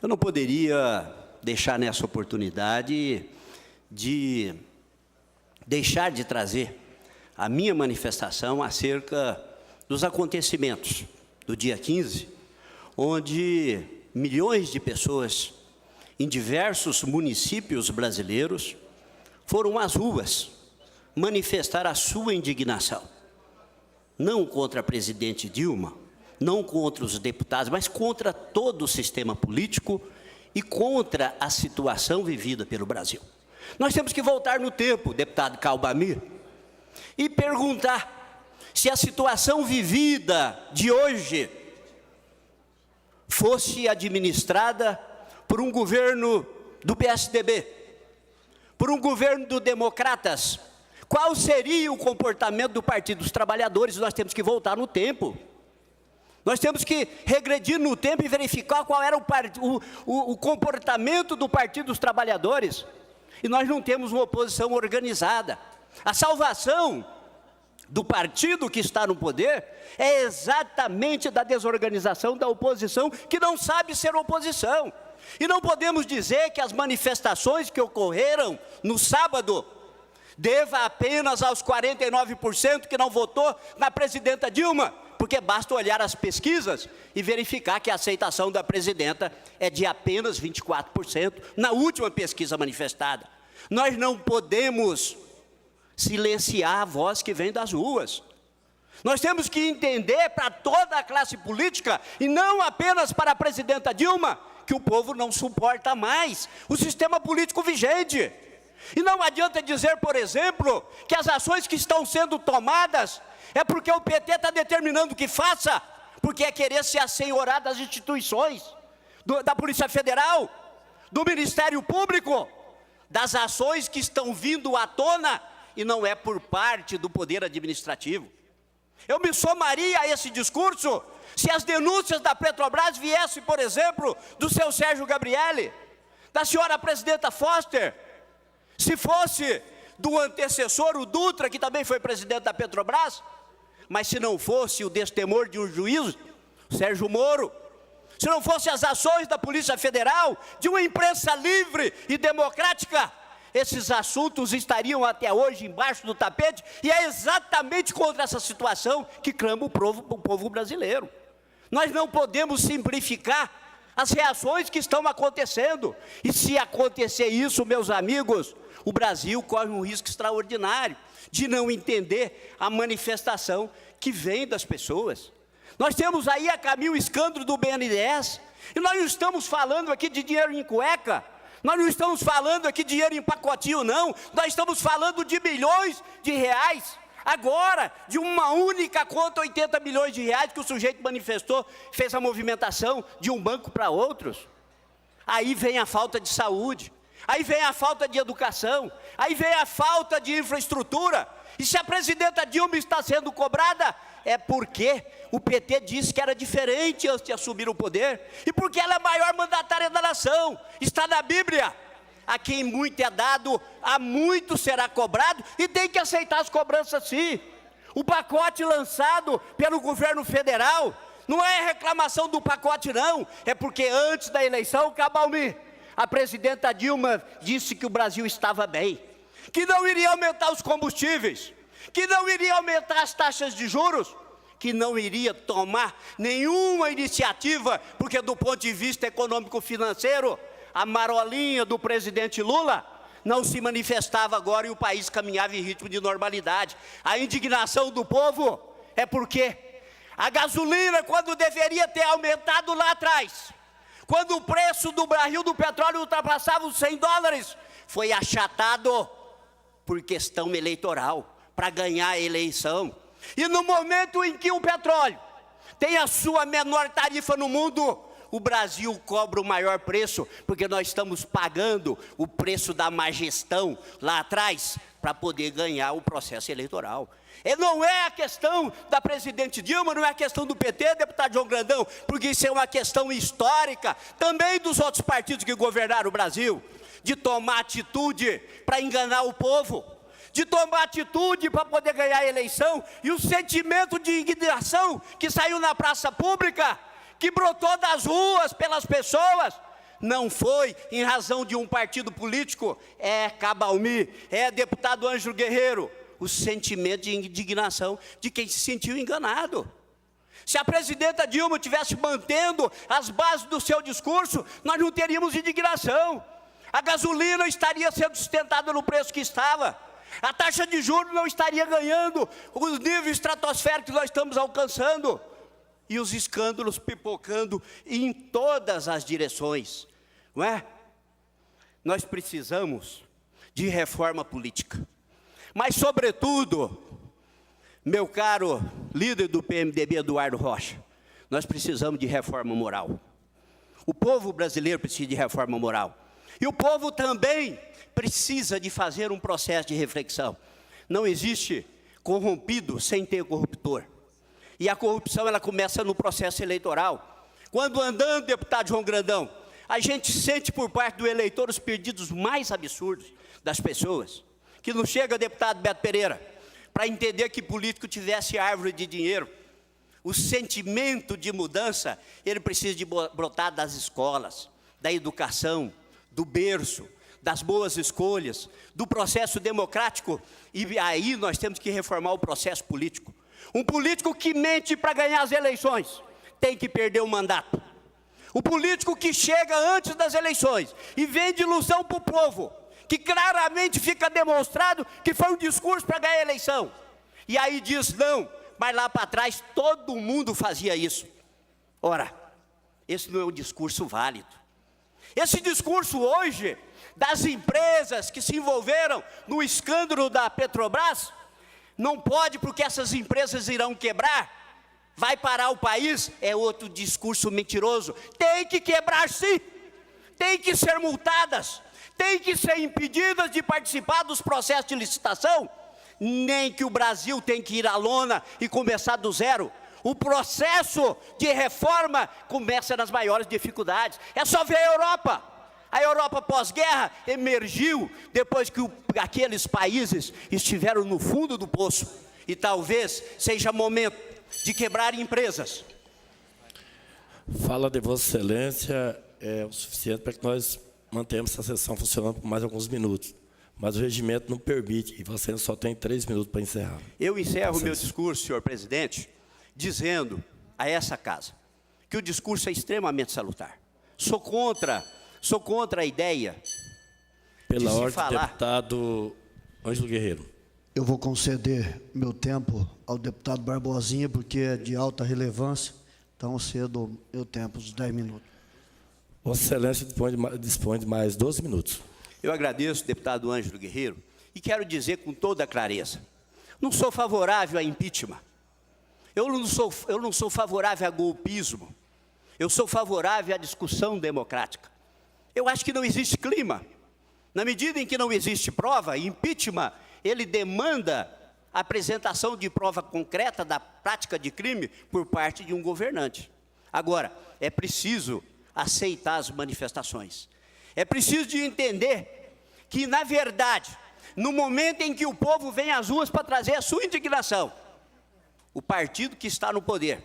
Eu não poderia deixar nessa oportunidade de deixar de trazer a minha manifestação acerca dos acontecimentos do dia 15, onde milhões de pessoas em diversos municípios brasileiros foram às ruas manifestar a sua indignação, não contra a presidente Dilma, não contra os deputados, mas contra todo o sistema político e contra a situação vivida pelo Brasil. Nós temos que voltar no tempo, deputado Calbamir, e perguntar se a situação vivida de hoje fosse administrada por um governo do PSDB, por um governo do Democratas, qual seria o comportamento do Partido dos Trabalhadores? Nós temos que voltar no tempo. Nós temos que regredir no tempo e verificar qual era o comportamento do Partido dos Trabalhadores. E nós não temos uma oposição organizada. A salvação do partido que está no poder é exatamente da desorganização da oposição, que não sabe ser oposição. E não podemos dizer que as manifestações que ocorreram no sábado deva apenas aos 49% que não votou na presidenta Dilma, porque basta olhar as pesquisas e verificar que a aceitação da presidenta é de apenas 24%, na última pesquisa manifestada. Nós não podemos silenciar a voz que vem das ruas. Nós temos que entender para toda a classe política, e não apenas para a presidenta Dilma, que o povo não suporta mais o sistema político vigente. E não adianta dizer, por exemplo, que as ações que estão sendo tomadas é porque o PT está determinando que faça, porque é querer se assenhorar das instituições, da Polícia Federal, do Ministério Público, das ações que estão vindo à tona, e não é por parte do Poder Administrativo. Eu me somaria a esse discurso se as denúncias da Petrobras viessem, por exemplo, do seu Sérgio Gabrielli, da senhora presidenta Foster, se fosse do antecessor, o Dutra, que também foi presidente da Petrobras, mas se não fosse o destemor de um juiz, Sérgio Moro, se não fossem as ações da Polícia Federal, de uma imprensa livre e democrática, esses assuntos estariam até hoje embaixo do tapete, e é exatamente contra essa situação que clama o povo brasileiro. Nós não podemos simplificar as reações que estão acontecendo, e se acontecer isso, meus amigos, o Brasil corre um risco extraordinário de não entender a manifestação que vem das pessoas. Nós temos aí a caminho o escândalo do BNDES, e nós não estamos falando aqui de dinheiro em cueca, nós não estamos falando aqui de dinheiro em pacotinho, não, nós estamos falando de milhões de reais, agora, de uma única conta, 80 milhões de reais, que o sujeito manifestou, fez a movimentação de um banco para outros. Aí vem a falta de saúde, aí vem a falta de educação, aí vem a falta de infraestrutura. E se a presidenta Dilma está sendo cobrada, é porque o PT disse que era diferente antes de assumir o poder, e porque ela é a maior mandatária da nação. Está na Bíblia: a quem muito é dado, a muito será cobrado, e tem que aceitar as cobranças sim. O pacote lançado pelo governo federal não é reclamação do pacote, não, é porque antes da eleição, Calbamir, a presidenta Dilma disse que o Brasil estava bem, que não iria aumentar os combustíveis, que não iria aumentar as taxas de juros, que não iria tomar nenhuma iniciativa, porque do ponto de vista econômico-financeiro, a marolinha do presidente Lula não se manifestava agora e o país caminhava em ritmo de normalidade. A indignação do povo é porque a gasolina, quando deveria ter aumentado lá atrás, quando o preço do barril do petróleo ultrapassava os $100, foi achatado por questão eleitoral, para ganhar a eleição. E no momento em que o petróleo tem a sua menor tarifa no mundo, o Brasil cobra o maior preço, porque nós estamos pagando o preço da má gestão lá atrás, para poder ganhar o processo eleitoral. E não é a questão da presidente Dilma, não é a questão do PT, deputado João Grandão, porque isso é uma questão histórica, também dos outros partidos que governaram o Brasil, de tomar atitude para enganar o povo, de tomar atitude para poder ganhar a eleição, e o sentimento de indignação que saiu na praça pública, que brotou das ruas pelas pessoas, não foi em razão de um partido político, é Cabalmi, é deputado Ângelo Guerreiro, o sentimento de indignação de quem se sentiu enganado. Se a presidenta Dilma estivesse mantendo as bases do seu discurso, nós não teríamos indignação. A gasolina estaria sendo sustentada no preço que estava. A taxa de juros não estaria ganhando os níveis estratosféricos que nós estamos alcançando. E os escândalos pipocando em todas as direções. Não é? Nós precisamos de reforma política. Mas, sobretudo, meu caro líder do PMDB, Eduardo Rocha, nós precisamos de reforma moral. O povo brasileiro precisa de reforma moral. E o povo também precisa de fazer um processo de reflexão. Não existe corrompido sem ter corruptor. E a corrupção, ela começa no processo eleitoral. Quando andando, deputado João Grandão, a gente sente por parte do eleitor os pedidos mais absurdos das pessoas. Que não chega, deputado Beto Pereira, para entender que político tivesse árvore de dinheiro. O sentimento de mudança, ele precisa de brotar das escolas, da educação, do berço, das boas escolhas, do processo democrático, e aí nós temos que reformar o processo político. Um político que mente para ganhar as eleições, tem que perder o mandato. O político que chega antes das eleições e vende ilusão para o povo, que claramente fica demonstrado que foi um discurso para ganhar a eleição. E aí diz não, mas lá para trás todo mundo fazia isso. Ora, esse não é um discurso válido. Esse discurso hoje, das empresas que se envolveram no escândalo da Petrobras, não pode porque essas empresas irão quebrar, vai parar o país, é outro discurso mentiroso. Tem que quebrar sim, tem que ser multadas, tem que ser impedidas de participar dos processos de licitação, nem que o Brasil tem que ir à lona e começar do zero. O processo de reforma começa nas maiores dificuldades. É só ver a Europa. A Europa pós-guerra emergiu depois que aqueles países estiveram no fundo do poço. E talvez seja momento de quebrar empresas. Fala de Vossa Excelência é o suficiente para que nós mantenhamos essa sessão funcionando por mais alguns minutos. Mas o regimento não permite, e você só tem 3 minutos para encerrar. Eu encerro meu discurso, senhor presidente, dizendo a essa casa que o discurso é extremamente salutar. Sou contra a ideia Pela de se ordem, falar... deputado Ângelo Guerreiro. Eu vou conceder meu tempo ao deputado Barbosinha, porque é de alta relevância, então cedo meu tempo, os 10 minutos. Vossa Excelência dispõe de mais 12 minutos. Eu agradeço, deputado Ângelo Guerreiro, e quero dizer com toda clareza, não sou favorável a impeachment, eu não sou favorável a golpismo, eu sou favorável à discussão democrática. Eu acho que não existe clima. Na medida em que não existe prova, impeachment, ele demanda a apresentação de prova concreta da prática de crime por parte de um governante. Agora, é preciso aceitar as manifestações. É preciso de entender que, na verdade, no momento em que o povo vem às ruas para trazer a sua indignação, o partido que está no poder,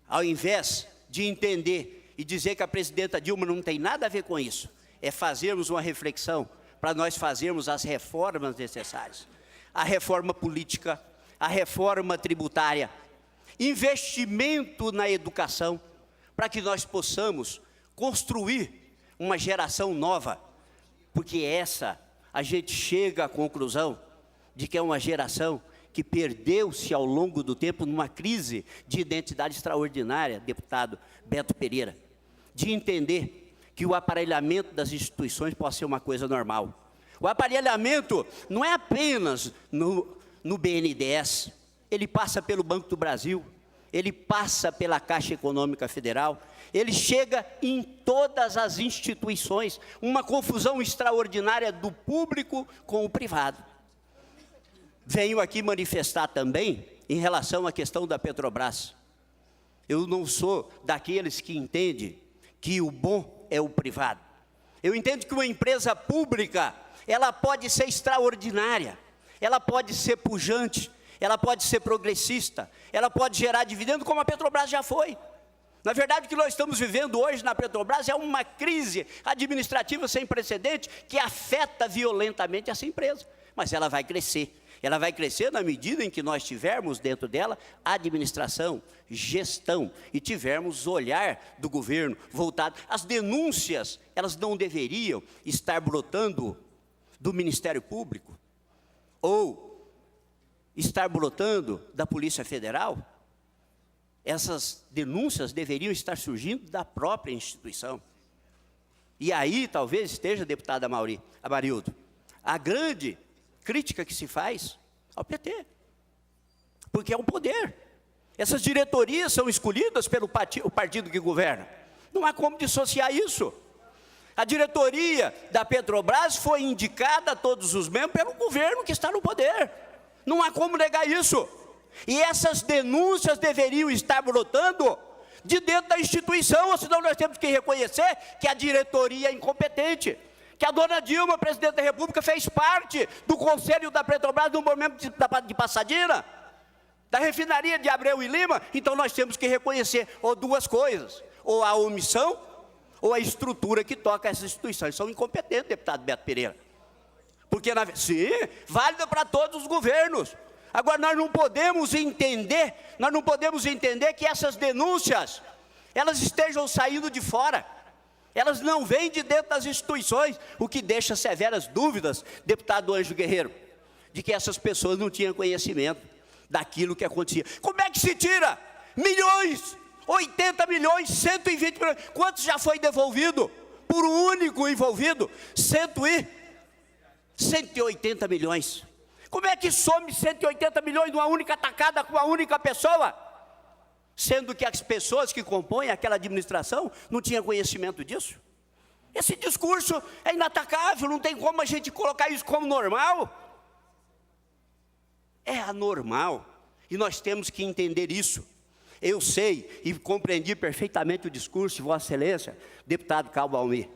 ao invés de entender e dizer que a presidenta Dilma não tem nada a ver com isso, é fazermos uma reflexão para nós fazermos as reformas necessárias. A reforma política, a reforma tributária, investimento na educação, para que nós possamos construir uma geração nova, porque essa, a gente chega à conclusão de que é uma geração que perdeu-se ao longo do tempo numa crise de identidade extraordinária, deputado Beto Pereira, de entender que o aparelhamento das instituições pode ser uma coisa normal. O aparelhamento não é apenas no BNDES, ele passa pelo Banco do Brasil, ele passa pela Caixa Econômica Federal, ele chega em todas as instituições, uma confusão extraordinária do público com o privado. Venho aqui manifestar também em relação à questão da Petrobras. Eu não sou daqueles que entendem que o bom é o privado. Eu entendo que uma empresa pública, ela pode ser extraordinária, ela pode ser pujante, ela pode ser progressista, ela pode gerar dividendo, como a Petrobras já foi. Na verdade, o que nós estamos vivendo hoje na Petrobras é uma crise administrativa sem precedente que afeta violentamente essa empresa. Mas ela vai crescer. Ela vai crescer na medida em que nós tivermos dentro dela administração, gestão e tivermos olhar do governo voltado. As denúncias, elas não deveriam estar brotando do Ministério Público ou estar brotando da Polícia Federal. Essas denúncias deveriam estar surgindo da própria instituição. E aí, talvez esteja, deputada Amarildo, a grande crítica que se faz ao PT. Porque é um poder. Essas diretorias são escolhidas pelo partido que governa. Não há como dissociar isso. A diretoria da Petrobras foi indicada a todos os membros pelo governo que está no poder. Não há como negar isso. E essas denúncias deveriam estar brotando de dentro da instituição, ou senão nós temos que reconhecer que a diretoria é incompetente, que a dona Dilma, presidente da República, fez parte do conselho da Petrobras no momento de Passadina, da refinaria de Abreu e Lima. Então nós temos que reconhecer ou duas coisas, ou a omissão, ou a estrutura que toca essas instituições. São incompetentes, deputado Beto Pereira. Porque, sim, válida para todos os governos. Agora, nós não podemos entender que essas denúncias, elas estejam saindo de fora. Elas não vêm de dentro das instituições, o que deixa severas dúvidas, deputado Ângelo Guerreiro, de que essas pessoas não tinham conhecimento daquilo que acontecia. Como é que se tira milhões, 80 milhões, 120 milhões? Quantos já foi devolvido por um único envolvido? 180 milhões. Como é que some 180 milhões numa única tacada com uma única pessoa? Sendo que as pessoas que compõem aquela administração não tinham conhecimento disso. Esse discurso é inatacável, não tem como a gente colocar isso como normal. É anormal, e nós temos que entender isso. Eu sei e compreendi perfeitamente o discurso de Vossa Excelência, deputado Calvo Almir,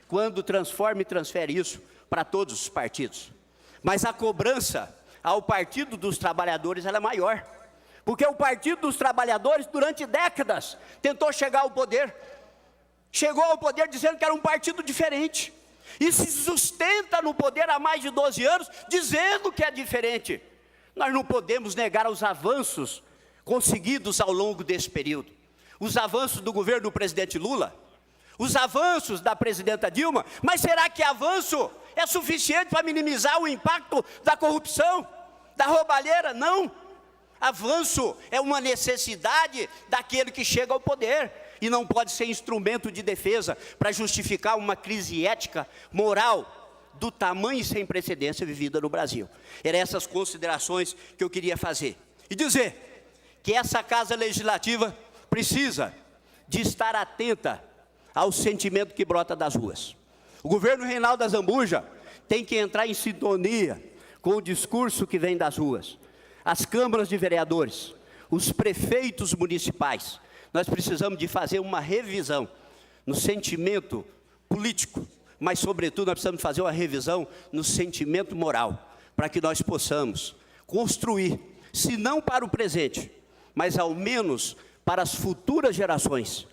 quando transforma e transfere isso para todos os partidos. Mas a cobrança ao Partido dos Trabalhadores ela é maior. Porque o Partido dos Trabalhadores, durante décadas, tentou chegar ao poder. Chegou ao poder dizendo que era um partido diferente. E se sustenta no poder há mais de 12 anos, dizendo que é diferente. Nós não podemos negar os avanços conseguidos ao longo desse período. Os avanços do governo do presidente Lula, os avanços da presidenta Dilma. Mas será que avanço é suficiente para minimizar o impacto da corrupção, da roubalheira? Não. Avanço é uma necessidade daquele que chega ao poder e não pode ser instrumento de defesa para justificar uma crise ética, moral, do tamanho e sem precedência vivida no Brasil. Eram essas considerações que eu queria fazer. E dizer que essa Casa Legislativa precisa de estar atenta ao sentimento que brota das ruas. O governo Reinaldo Azambuja tem que entrar em sintonia com o discurso que vem das ruas. As câmaras de vereadores, os prefeitos municipais, nós precisamos de fazer uma revisão no sentimento político, mas, sobretudo, nós precisamos fazer uma revisão no sentimento moral, para que nós possamos construir, se não para o presente, mas ao menos para as futuras gerações,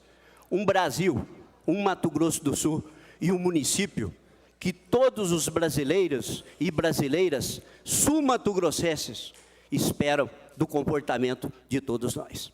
um Brasil, um Mato Grosso do Sul e um município que todos os brasileiros e brasileiras sul-mato-grossenses esperam do comportamento de todos nós.